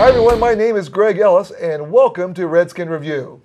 Hi everyone, my name is Greg Ellis and welcome to Redskin Review.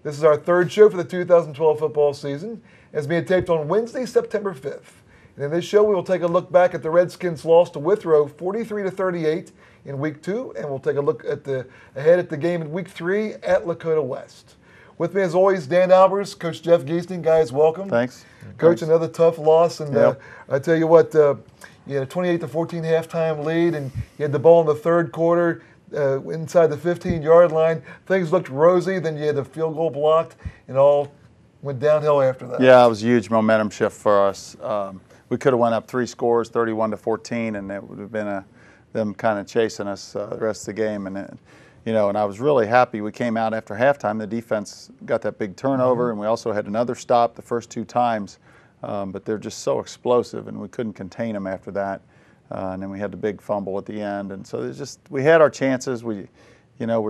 This is our third show for the 2012 football season. It's being taped on Wednesday, September 5th. And in this show we will take a look back at the Redskins' loss to Withrow 43-38 in Week 2, and we'll take a look at ahead at the game in Week 3 at Lakota West. With me as always, Dan Albers, Coach Jeff Giesting. Guys, welcome. Thanks. Coach, Thanks. Another tough loss, and Yep. I tell you what, you had a 28-14 halftime lead, and you had the ball in the third quarter inside the 15-yard line. Things looked rosy, then you had the field goal blocked, and all went downhill after that. Yeah, it was a huge momentum shift for us. We could have went up 3 scores, 31-14, and it would have been them kind of chasing us the rest of the game. And and I was really happy. We came out after halftime. The defense got that big turnover, and we also had another stop the first 2 times. But they're just so explosive, and we couldn't contain them after that. And then we had the big fumble at the end, and so we had our chances. We're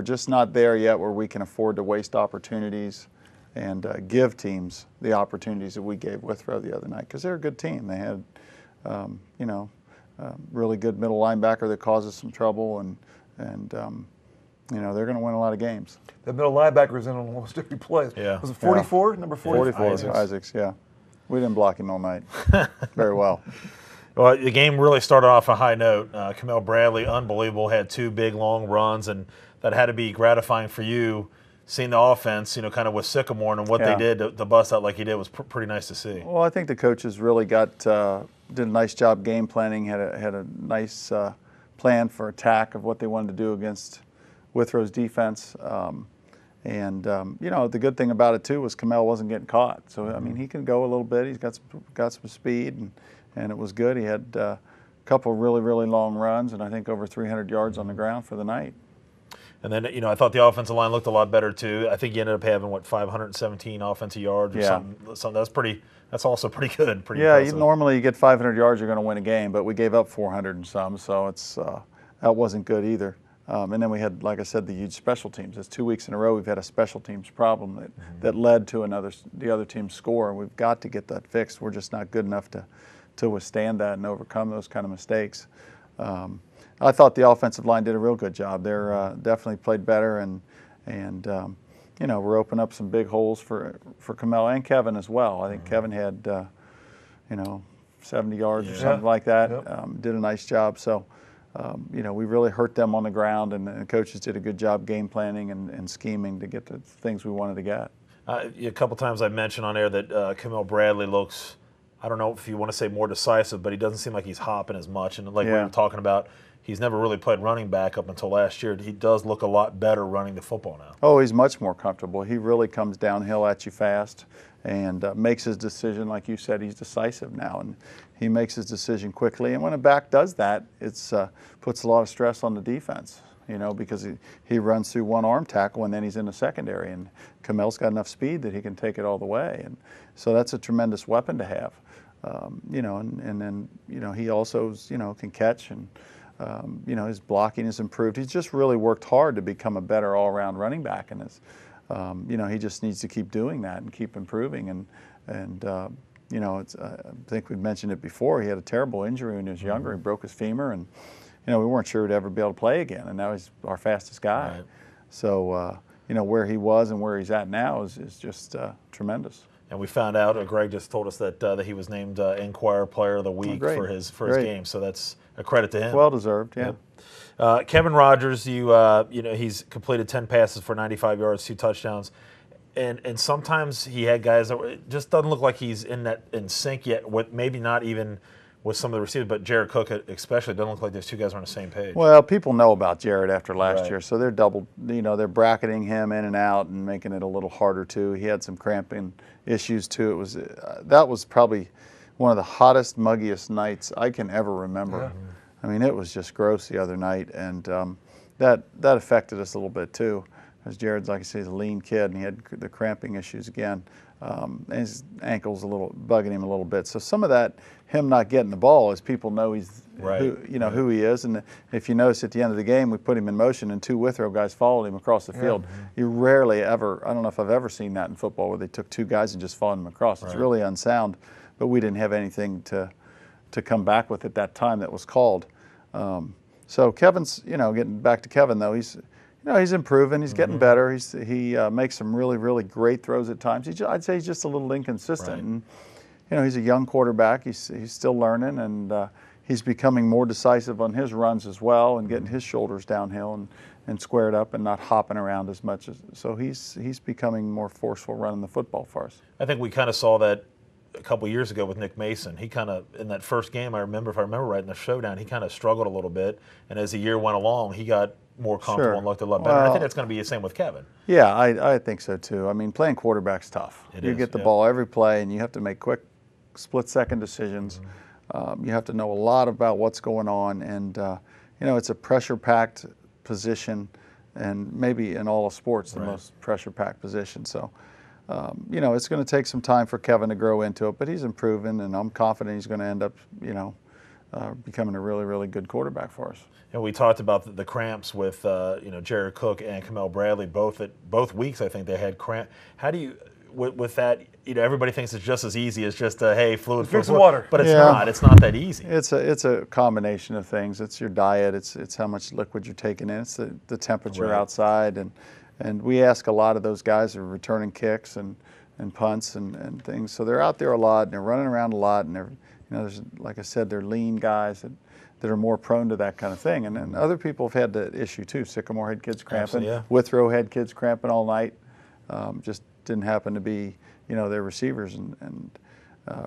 just not there yet where we can afford to waste opportunities and give teams the opportunities that we gave Withrow the other night, because they're a good team. They had, really good middle linebacker that caused us some trouble, and they're going to win a lot of games. The middle linebacker was in on almost every play. Yeah. Was it 44? Number 44? 44, Isaacs, yeah. We didn't block him all night very well. Well, the game really started off a high note. Camille Bradley, unbelievable, had 2 big, long runs, and that had to be gratifying for you, seeing the offense, kind of with Sycamore and what they did to bust out like he did was pretty nice to see. Well, I think the coaches really did a nice job game planning, had a nice plan for attack of what they wanted to do against Withrow's defense. The good thing about it, too, was Camille wasn't getting caught. So, I mean, he can go a little bit. He's got some speed, and it was good. He had a couple really, really long runs, and I think over 300 yards on the ground for the night. And then, I thought the offensive line looked a lot better, too. I think you ended up having, 517 offensive yards or something. That's also pretty good. Pretty impressive. Normally you get 500 yards, you're going to win a game, but we gave up 400 and some, so that wasn't good either. And then we had, like I said, the huge special teams. It's 2 weeks in a row we've had a special teams problem that led to the other team's score, and we've got to get that fixed. We're just not good enough to withstand that and overcome those kind of mistakes. I thought the offensive line did a real good job. They're definitely played better, and we're opening up some big holes for Camille and Kevin as well. I think Kevin had 70 yards or something like that. Yep. Did a nice job. So. We really hurt them on the ground, and the coaches did a good job game planning and scheming to get the things we wanted to get. A couple times I mentioned on air that Camille Bradley looks, I don't know if you want to say more decisive, but he doesn't seem like he's hopping as much. And like we were talking about, he's never really played running back up until last year. He does look a lot better running the football now. Oh, he's much more comfortable. He really comes downhill at you fast and makes his decision. Like you said, he's decisive now, and he makes his decision quickly. And when a back does that, it puts a lot of stress on the defense, because he runs through one arm tackle and then he's in the secondary. And Camille's got enough speed that he can take it all the way. And so that's a tremendous weapon to have. And then he also can catch, and his blocking has improved. He's just really worked hard to become a better all-around running back, and he just needs to keep doing that and keep improving. I think we've mentioned it before. He had a terrible injury when he was younger. He broke his femur, and we weren't sure he'd ever be able to play again. And now he's our fastest guy. Right. So where he was and where he's at now is just tremendous. And we found out, Greg just told us that he was named Enquirer Player of the Week for his game. So that's a credit to him. Well deserved, yeah. Kevin Rogers, he's completed 10 passes for 95 yards, 2 touchdowns. And sometimes he had guys that it just doesn't look like he's in sync yet. With maybe not even with some of the receivers, but Jared Cook especially doesn't look like those 2 guys are on the same page. Well, people know about Jared after last year, so they're they're bracketing him in and out and making it a little harder too. He had some cramping issues too. That was probably one of the hottest, muggiest nights I can ever remember. Yeah. I mean, it was just gross the other night, and that affected us a little bit too. As Jared's, like I say, he's a lean kid, and he had the cramping issues again. And his ankle's bugging him a little bit. So some of that, him not getting the ball, is people know he's who he is. And if you notice at the end of the game, we put him in motion, and 2 Withrow guys followed him across the field. You rarely ever, I don't know if I've ever seen that in football, where they took 2 guys and just followed him across. It's really unsound, but we didn't have anything to come back with at that time that was called. So Kevin's, getting back to Kevin though, he's improving. He's getting better. He makes some really, really great throws at times. I'd say he's just a little inconsistent. And, he's a young quarterback. He's still learning, and he's becoming more decisive on his runs as well, and getting his shoulders downhill and squared up, and not hopping around as much. So he's becoming more forceful running the football for us. I think we kind of saw that a couple of years ago with Nick Mason. He kind of, in that first game, if I remember right, in the showdown, he kind of struggled a little bit. And as the year went along, he got more comfortable and looked a lot better. Well, I think that's going to be the same with Kevin. Yeah, I think so too. I mean, playing quarterback's tough. You get the ball every play, and you have to make quick split-second decisions. You have to know a lot about what's going on, and it's a pressure-packed position, and maybe in all of sports, the most pressure-packed position. So, it's going to take some time for Kevin to grow into it, but he's improving, and I'm confident he's going to end up, becoming a really, really good quarterback for us. And we talked about the cramps with, Jared Cook and Kamel Bradley, both weeks. I think they had cramp. How do you, with that? Everybody thinks it's just as easy as just hey, fluid, drink some water, but it's not. It's not that easy. It's a combination of things. It's your diet. It's how much liquid you're taking in. It's the temperature outside, and we ask a lot of those guys who are returning kicks and punts and things. So they're out there a lot, and they're running around a lot, and they're, there's, like I said, they're lean guys that are more prone to that kind of thing. And then other people have had that issue too. Sycamore had kids cramping. Withrow had kids cramping all night. Just didn't happen to be, their receivers and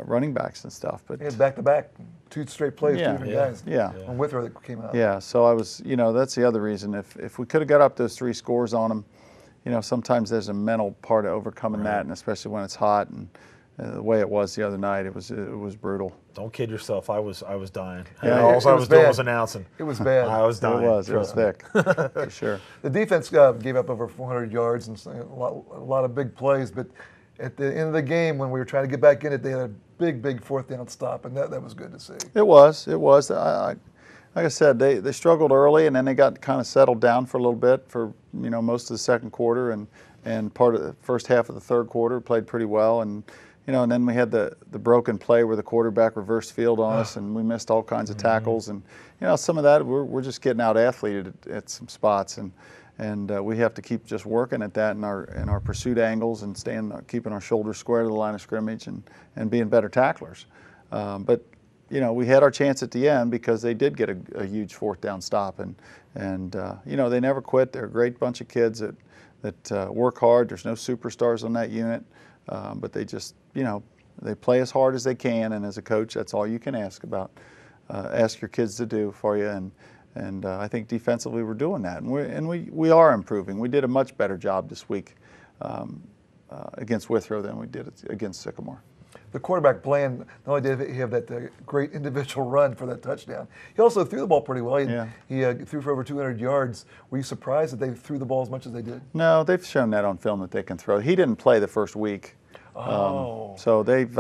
running backs and stuff. But he had back-to-back, 2 straight plays, 2 different guys. On Withrow that came out. Yeah, so I was, that's the other reason. If we could have got up those 3 scores on them, sometimes there's a mental part of overcoming that, and especially when it's hot, and the way it was the other night, it was brutal. Don't kid yourself. I was dying. Yeah, all I was doing was announcing. It was bad. I was dying. It was thick, for sure. The defense gave up over 400 yards and a lot of big plays, but at the end of the game, when we were trying to get back in it, they had a big 4th down stop, and that was good to see. It was. Like I said, they struggled early, and then they got kind of settled down for a little bit for most of the second quarter, and part of the first half of the third quarter, played pretty well, and then we had the broken play where the quarterback reversed field on us, and we missed all kinds of tackles, and some of that we're just getting out athleted at some spots, and we have to keep just working at that in our pursuit angles, and keeping our shoulders square to the line of scrimmage, and being better tacklers. But we had our chance at the end because they did get a huge 4th down stop, and they never quit. They're a great bunch of kids that work hard. There's no superstars on that unit, but they just they play as hard as they can, and as a coach, that's all you can ask your kids to do for you, and I think defensively we're doing that, and we are improving. We did a much better job this week against Withrow than we did against Sycamore. The quarterback Bland, not only did he have that great individual run for that touchdown, he also threw the ball pretty well. He threw for over 200 yards. Were you surprised that they threw the ball as much as they did? No, they've shown that on film that they can throw. He didn't play the first week. So they've.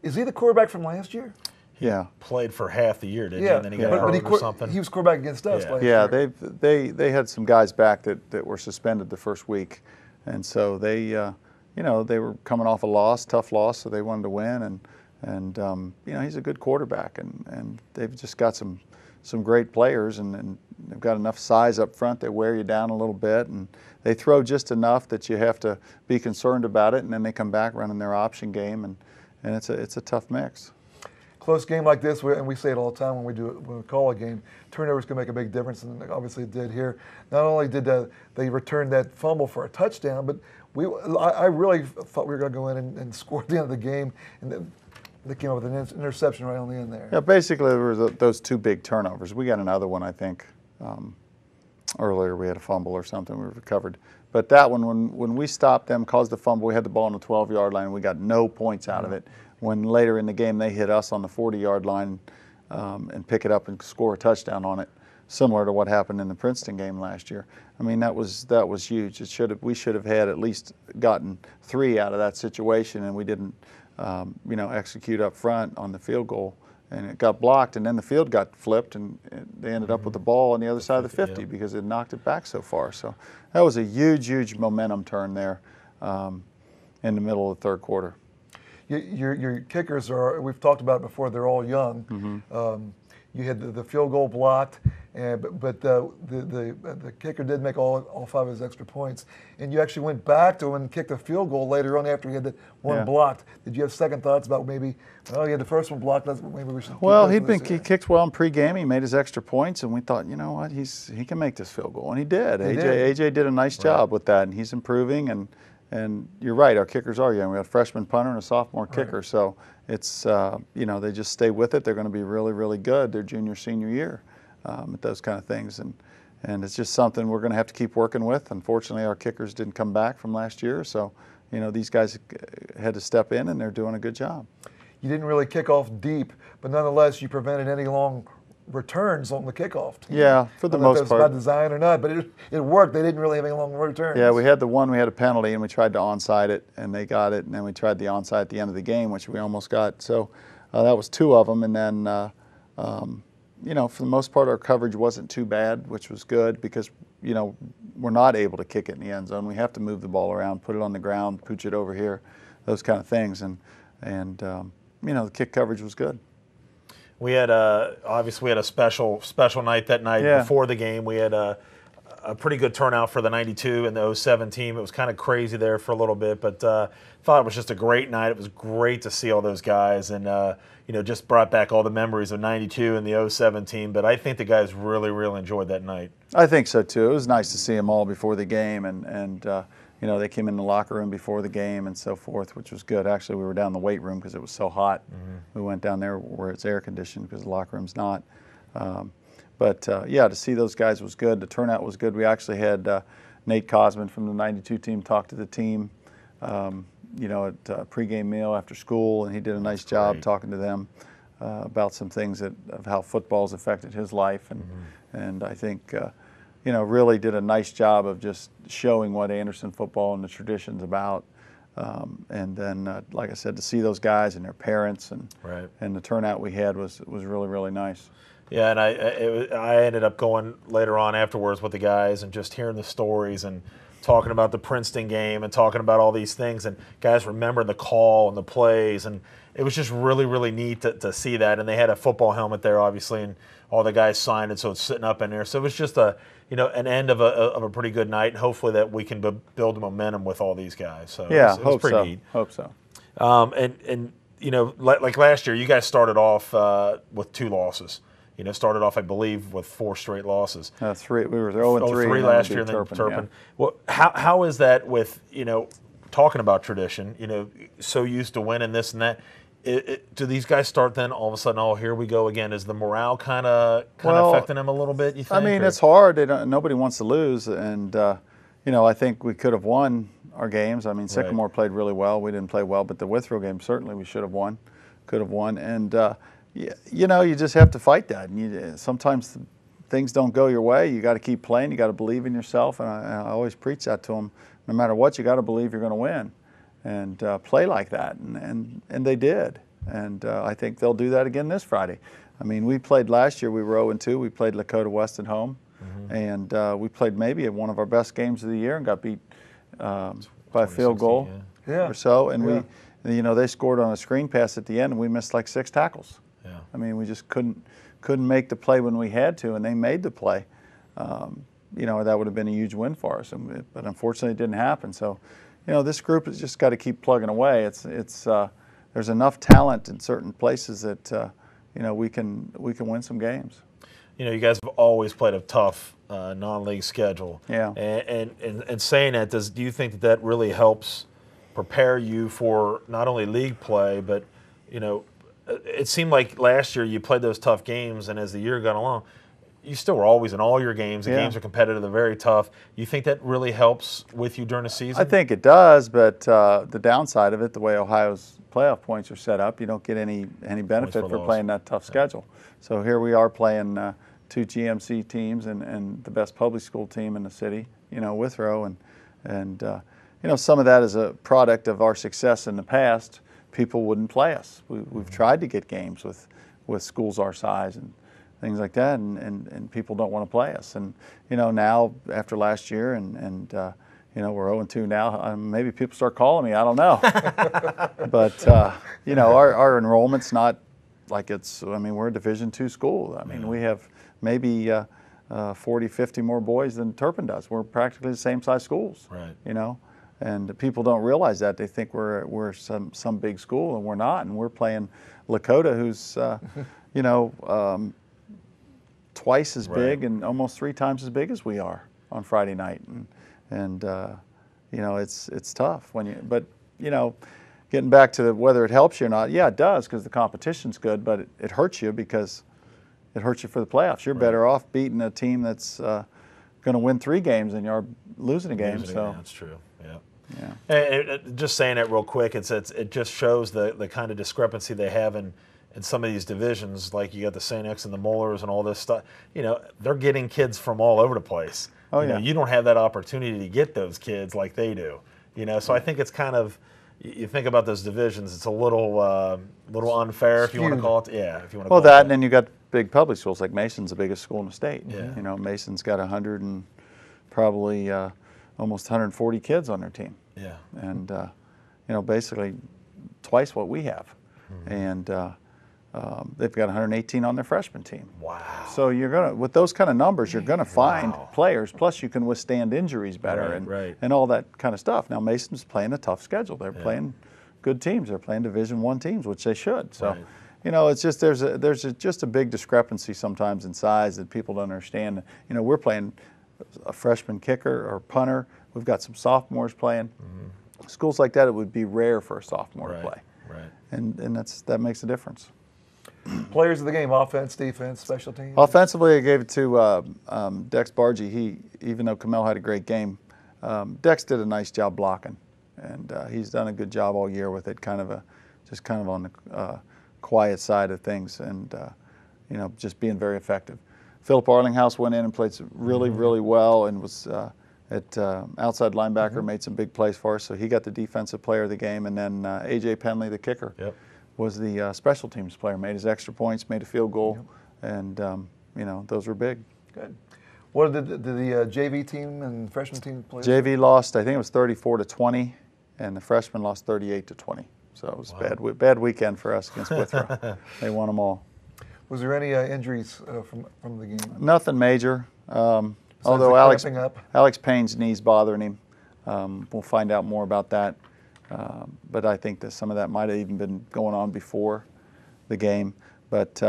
Is he the quarterback from last year? Yeah. Played for half the year, didn't he? And then he got hurt or something. He was quarterback against us last year. They had some guys back that were suspended the first week, and so they were coming off a tough loss, so they wanted to win, and he's a good quarterback, and they've just got some great players, and they've got enough size up front. They wear you down a little bit, and they throw just enough that you have to be concerned about it, and then they come back running their option game, and it's a tough mix. Close game like this, and we say it all the time when we call a game, turnovers can make a big difference, and obviously it did here. Not only did they return that fumble for a touchdown, but I really thought we were going to go in and score at the end of the game, and then they came up with an interception right on the end there. Yeah, basically there were those 2 big turnovers. We got another one, I think. Earlier we had a fumble or something, we recovered. But that one, when we stopped them, caused the fumble, we had the ball on the 12-yard line, and we got no points out of it. When later in the game they hit us on the 40-yard line and pick it up and score a touchdown on it, similar to what happened in the Princeton game last year. I mean, that was huge. We should have had at least gotten 3 out of that situation, and we didn't, execute up front on the field goal, and it got blocked, and then the field got flipped, and they ended up with the ball on the other side of the 50 because it knocked it back so far. So that was a huge momentum turn there in the middle of the third quarter. Your kickers we've talked about it before, they're all young. You had the field goal blocked, And but the kicker did make all 5 of his extra points, and you actually went back to him and kicked a field goal later on after he had that one blocked. Did you have second thoughts about maybe, oh, he had the first one blocked, maybe we should? Well, he kicked well in pregame. He made his extra points, and we thought, you know what, he can make this field goal, and he did. AJ did a nice job with that, and he's improving. And you're right, our kickers are young. We have a freshman punter and a sophomore kicker, so it's they just stay with it. They're going to be really, really good their junior, senior year at those kind of things, and it's just something we're going to have to keep working with. Unfortunately, our kickers didn't come back from last year, so these guys had to step in, and they're doing a good job. You didn't really kick off deep, but nonetheless, you prevented any long returns on the kickoff team. Yeah, for the most part. I don't know if it was by design or not, but it worked. They didn't really have any long returns. Yeah, we had a penalty, and we tried to onside it, and they got it, and then we tried the onside at the end of the game, which we almost got. So that was 2 of them, and then, for the most part, our coverage wasn't too bad, which was good because, we're not able to kick it in the end zone. We have to move the ball around, put it on the ground, pooch it over here, those kind of things, and the kick coverage was good. We had obviously we had a special night that night before the game. We had a pretty good turnout for the '92 and the '07 team. It was kind of crazy there for a little bit, but thought it was just a great night. It was great to see all those guys, and just brought back all the memories of '92 and the '07 team. But I think the guys really, really enjoyed that night. I think so too. It was nice to see them all before the game, and they came in the locker room before the game and so forth, which was good. Actually, we were down in the weight room because it was so hot. We went down there where it's air conditioned because the locker room's not. To see those guys was good. The turnout was good. We actually had Nate Cosman from the '92 team talk to the team, at a pregame meal after school, and he did a nice job talking to them about some things of how football's affected his life, and I think. Really did a nice job of just showing what Anderson football and the tradition's about. And then, like I said, to see those guys and their parents and the turnout we had was really, really nice. Yeah, and I ended up going later on afterwards with the guys and just hearing the stories and talking about the Princeton game and talking about all these things, and guys remembering the call and the plays, and it was just really, really neat to see that. And they had a football helmet there, obviously, and all the guys signed it, so it's sitting up in there. So it was just an end of a pretty good night, and hopefully that we can build momentum with all these guys. So yeah, it was pretty neat. Hope so. Like last year, you guys started off with 2 losses. Started off, I believe, with 4 straight losses. 3. We were 0-3 last year, and then Turpin. Yeah. Well, how is that with talking about tradition? So used to winning this and that. Do these guys start then all of a sudden? Oh, here we go again. Is the morale kind of affecting them a little bit? You think? I mean, it's hard. Nobody wants to lose, and I think we could have won our games. I mean, Sycamore played really well. We didn't play well, but the Withrow game certainly we should have won, could have won, and you just have to fight that. And sometimes things don't go your way. You got to keep playing. You got to believe in yourself, and I always preach that to them. No matter what, you got to believe you're going to win. And play like that, and they did, and I think they'll do that again this Friday. I mean, we played last year. We were 0-2. We played Lakota West at home, and we played maybe one of our best games of the year and got beat by a field goal or so. And they scored on a screen pass at the end, and we missed like 6 tackles. Yeah. I mean, we just couldn't make the play when we had to, and they made the play. That would have been a huge win for us, but unfortunately, it didn't happen. So. This group has just got to keep plugging away. There's enough talent in certain places that we can win some games. You guys have always played a tough non-league schedule. Yeah. And saying that, do you think that really helps prepare you for not only league play, but it seemed like last year you played those tough games, and as the year got along, you still were always in all your games. The games are competitive. They're very tough. You think that really helps with you during the season? I think it does, but the downside of it, the way Ohio's playoff points are set up, you don't get any benefit for playing that tough schedule. So here we are playing 2 GMC teams and the best public school team in the city, Withrow, and some of that is a product of our success in the past. People wouldn't play us. We've tried to get games with schools our size and things like that, and people don't want to play us. And now after last year, and we're 0-2 now. Maybe people start calling me. I don't know. But our enrollment's not like it's. I mean, we're a Division II school. I mean, we have maybe 40, 50 more boys than Turpin does. We're practically the same size schools, Right. you know, and people don't realize that. They think we're some big school, and we're not. And we're playing Lakota, who's you know, twice as big and almost 3 times as big as we are on Friday night, and you know, it's tough when you. But you know, getting back to whether it helps you or not, yeah, it does, because the competition's good, but it hurts you because it hurts you for the playoffs. You're better off beating a team that's going to win 3 games than you are losing a game. So that's true. Yeah. Yeah. And just saying it real quick, it just shows the kind of discrepancy they have in some of these divisions. Like you got the St. X and the Mollers and all this stuff. You know, they're getting kids from all over the place. Oh, you know, you don't have that opportunity to get those kids like they do. You know, so I think it's kind of, you think about those divisions, it's a little unfair, if you want to call it. Yeah, if you want to. Well, that, and then you got big public schools like Mason's the biggest school in the state. Yeah. You know, Mason's got 100 and probably almost 140 kids on their team. Yeah. And you know, basically twice what we have. And they've got 118 on their freshman team. Wow. So you're gonna, with those kind of numbers, you're gonna find players. Plus, you can withstand injuries better and all that kind of stuff. Now, Mason's playing a tough schedule. They're playing good teams. They're playing Division I teams, which they should. So, you know, it's just there's just a big discrepancy sometimes in size that people don't understand. You know, we're playing a freshman kicker or punter. We've got some sophomores playing. Schools like that, it would be rare for a sophomore to play. Right. And that makes a difference. Players of the game: offense, defense, special teams. Offensively, I gave it to Dex Bargy. Even though Kamel had a great game, Dex did a nice job blocking, and he's done a good job all year with it. Just kind of on the quiet side of things, and you know, just being very effective. Philip Arlinghouse went in and played really, really well, and was at outside linebacker, made some big plays for us. So he got the defensive player of the game, and then AJ Penley, the kicker. Was the special teams player, made his extra points, made a field goal, and you know, those were big. Good. What did the JV team and freshman team play? JV lost, I think it was 34-20, and the freshmen lost 38-20. So it was a bad weekend for us against Withrow. They won them all. Was there any injuries from the game? Nothing major. Although Alex Payne's knee's bothering him. We'll find out more about that. But I think that some of that might have even been going on before the game. But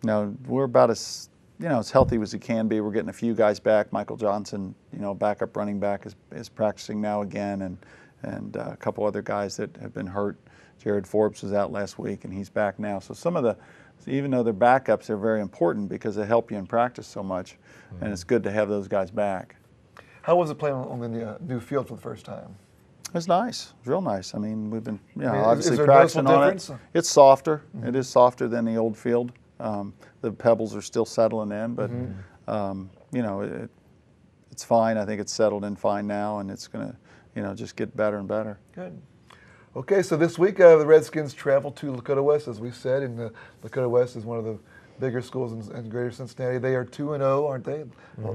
no, we're about as healthy as we can be. We're getting a few guys back. Michael Johnson, backup running back, is practicing now again, and a couple other guys that have been hurt. Jared Forbes was out last week, and he's back now. So some of even though they're backups, they're very important because they help you in practice so much, and it's good to have those guys back. How was it playing on the new field for the first time? It was nice. It was real nice. I mean, we've been is obviously there a practicing on difference? It's softer. It is softer than the old field. The pebbles are still settling in, but it's fine. I think it's settled in fine now, and it's going to just get better and better. Good. Okay, so this week the Redskins travel to Lakota West, as we said, and Lakota West is one of the bigger schools in Greater Cincinnati. They are 2-0, aren't they?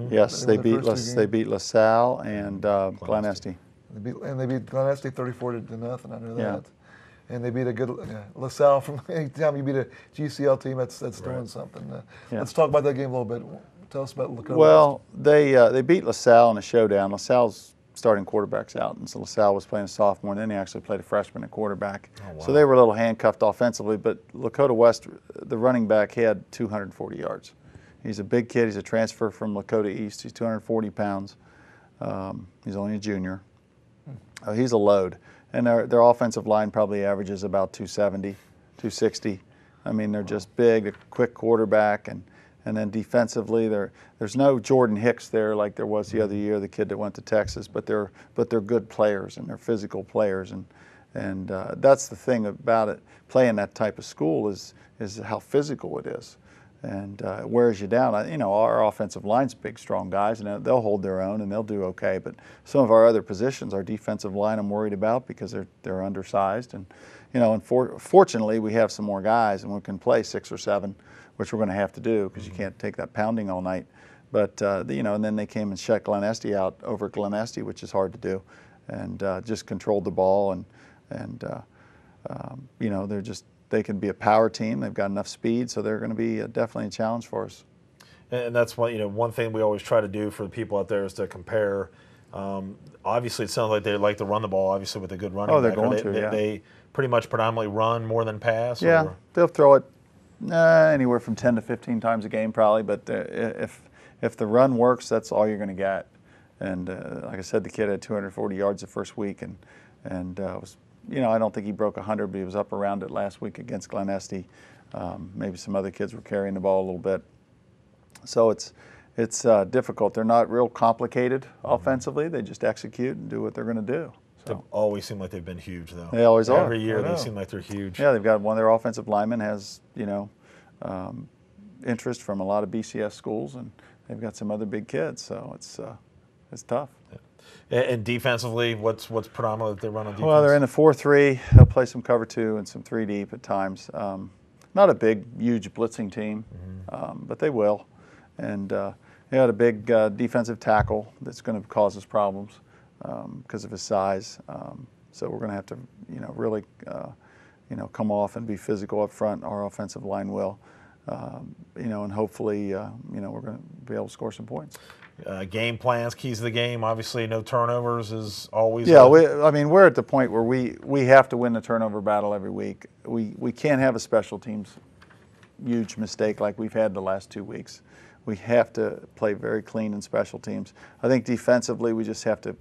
Yes, they beat LaSalle and Glen Estee. They beat Glen Estee 34-0. I know that. And they beat a good LaSalle. From any time you beat a GCL team, that's doing something. Let's talk about that game a little bit. Tell us about Lakota West. Well, they beat LaSalle in a showdown. LaSalle's starting quarterback's out, and so LaSalle was playing a sophomore, and then he actually played a freshman at quarterback. Oh, wow. So they were a little handcuffed offensively, but Lakota West, the running back, he had 240 yards. He's a big kid. He's a transfer from Lakota East. He's 240 pounds. He's only a junior. He's a load. And their offensive line probably averages about 270, 260. I mean, they're just big, a quick quarterback, and then defensively, there's no Jordan Hicks there like there was the other year, the kid that went to Texas. But they're good players, and they're physical players, and that's the thing about it. Playing that type of school is how physical it is, and it wears you down. Our offensive line's big, strong guys, and they'll hold their own and they'll do okay. But some of our other positions, our defensive line, I'm worried about because they're undersized, and fortunately we have some more guys and we can play 6 or 7. Which we're going to have to do because you can't take that pounding all night. But, and then they came and shut Glen Estee out over Glen Estee, which is hard to do, and just controlled the ball. And they can be a power team. They've got enough speed, so they're going to be definitely a challenge for us. And that's one thing we always try to do for the people out there is to compare. Obviously, it sounds like they like to run the ball, obviously, with a good running back. They're going to, yeah. They pretty much predominantly run more than pass? Yeah, or? they'll throw it anywhere from 10 to 15 times a game probably, but if the run works, that's all you're going to get. And like I said, the kid had 240 yards the first week, and was, I don't think he broke 100, but he was up around it last week against Glen Estee. Maybe some other kids were carrying the ball a little bit. So it's difficult. They're not real complicated offensively. They just execute and do what they're going to do. So. They always seem like they've been huge, though. They always are. Every year they seem like they're huge. Yeah, they've got one of their offensive linemen has, interest from a lot of BCS schools, and they've got some other big kids. So it's tough. Yeah. And defensively, what's predominant that they run on defense? Well, they're in the 4-3. They'll play some cover 2 and some 3 deep at times. Not a big, huge blitzing team, but they will. And they had a big defensive tackle that's going to cause us problems because of his size. So we're going to have to, really, come off and be physical up front. Our offensive line will, and hopefully, we're going to be able to score some points. Game plans, keys to the game. Obviously, no turnovers is always. Yeah, we're at the point where we have to win the turnover battle every week. We can't have a special teams huge mistake like we've had the last 2 weeks. We have to play very clean in special teams. I think defensively, we just have to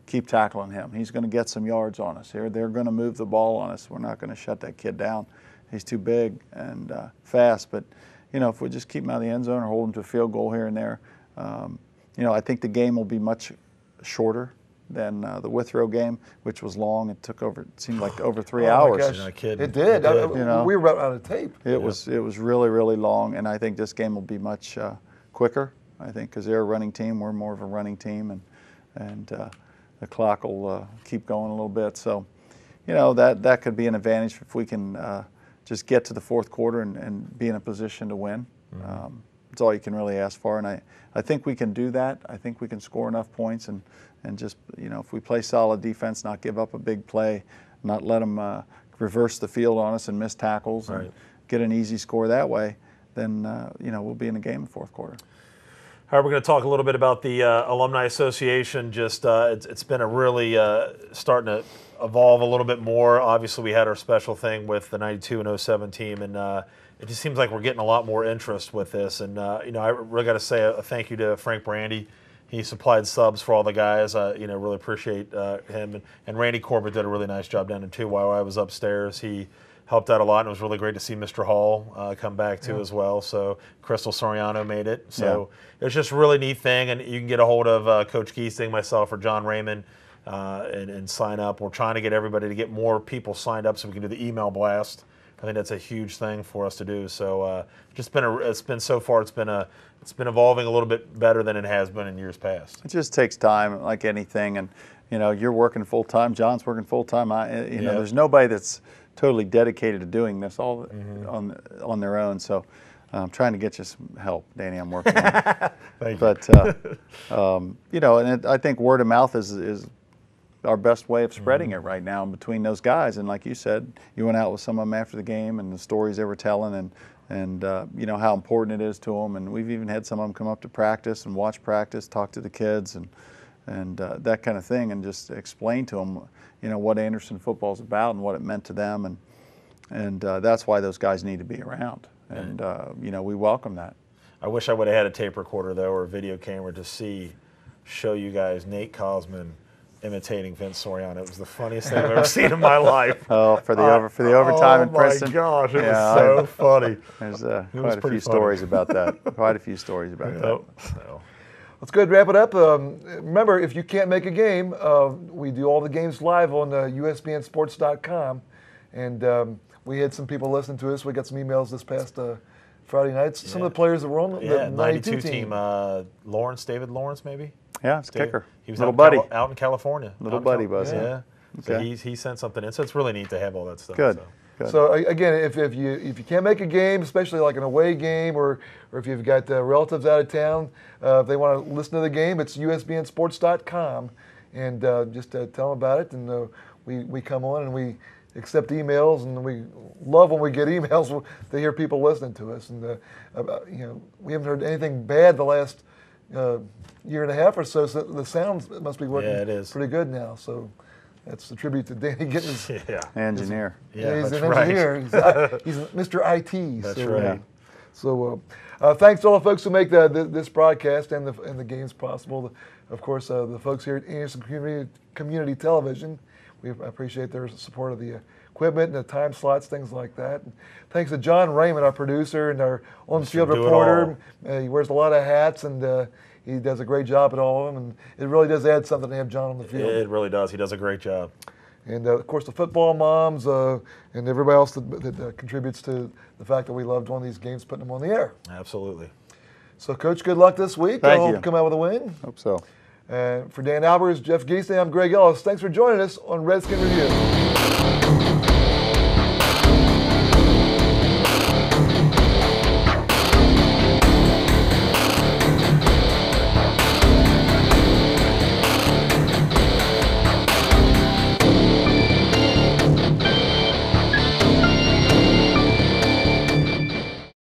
keep tackling him. He's going to get some yards on us here. They're going to move the ball on us. We're not going to shut that kid down. He's too big and fast, but. If we just keep him out of the end zone or hold him to a field goal here and there, I think the game will be much shorter than the Withrow game, which was long. It seemed like over 3 hours. My gosh. It did. We were out of tape. It was really, really long, and I think this game will be much quicker. I think because they're a running team, we're more of a running team, and the clock will keep going a little bit. So, that could be an advantage if we can. Just get to the fourth quarter and be in a position to win. That's all you can really ask for, and I think we can do that. I think we can score enough points and just, if we play solid defense, not give up a big play, not let them reverse the field on us and miss tackles and get an easy score that way, then, we'll be in the game in the fourth quarter. All right, we're going to talk a little bit about the Alumni Association. Just it's been a really starting to evolve a little bit more. Obviously, we had our special thing with the 92 and 07 team, and it just seems like we're getting a lot more interest with this. And I really got to say a thank you to Frank Brandy. He supplied subs for all the guys. Really appreciate him. And Randy Corbett did a really nice job down there too. While I was upstairs, he helped out a lot, and it was really great to see Mr. Hall come back too as well. So Crystal Soriano made it. So it was just a really neat thing, and you can get a hold of Coach Keesting, myself, or John Raymond and sign up. We're trying to get everybody to get more people signed up so we can do the email blast. I think that's a huge thing for us to do. So it's been evolving a little bit better than it has been in years past. It just takes time, like anything, and you're working full time. John's working full time. There's nobody that's totally dedicated to doing this all on their own. So I'm trying to get you some help, Danny. I'm working on it. Thank you. And I think word of mouth is our best way of spreading it right now between those guys. And like you said, you went out with some of them after the game and the stories they were telling and how important it is to them. And we've even had some of them come up to practice and watch practice, talk to the kids and that kind of thing, and just explain to them, what Anderson football is about and what it meant to them. And that's why those guys need to be around. And, we welcome that. I wish I would have had a tape recorder, though, or a video camera to show you guys Nate Cosman imitating Vince Soriano. It was the funniest thing I've ever seen in my life. Oh, for the overtime in Princeton. Oh my gosh, it was so funny. There's quite a few stories about that. Quite a few stories about that. So. Let's go ahead and wrap it up. Remember, if you can't make a game, we do all the games live on usbnsports.com. And we had some people listening to us. We got some emails this past Friday nights. Some of the players that were on the 92 team. David Lawrence, maybe? Yeah, it's kicker. He was out in California. Little buddy was, yeah. So he sent something in. So it's really neat to have all that stuff. Good. So again, if you can't make a game, especially like an away game, or if you've got relatives out of town, if they want to listen to the game, it's usbnsports.com, and just tell them about it, and we come on and we accept emails, and we love when we get emails to hear people listening to us. And we haven't heard anything bad the last year and a half or so. So the sound must be working pretty good now. So that's a tribute to Danny getting his engineer. He's an engineer. He's Mr. IT. That's right. So thanks to all the folks who make this broadcast and the games possible. Of course, the folks here at Anderson Community Television. We appreciate their support of the equipment and the time slots, things like that. And thanks to John Raymond, our producer and our on-field reporter. He wears a lot of hats, and he does a great job at all of them. And it really does add something to have John on the field. It really does. He does a great job. And, of course, the football moms and everybody else that contributes to the fact that we love doing these games, putting them on the air. Absolutely. So, Coach, good luck this week. Thank I you. hope come out with a win. Hope so. For Dan Albers, Jeff Geesney, I'm Greg Ellis. Thanks for joining us on Redskin Review.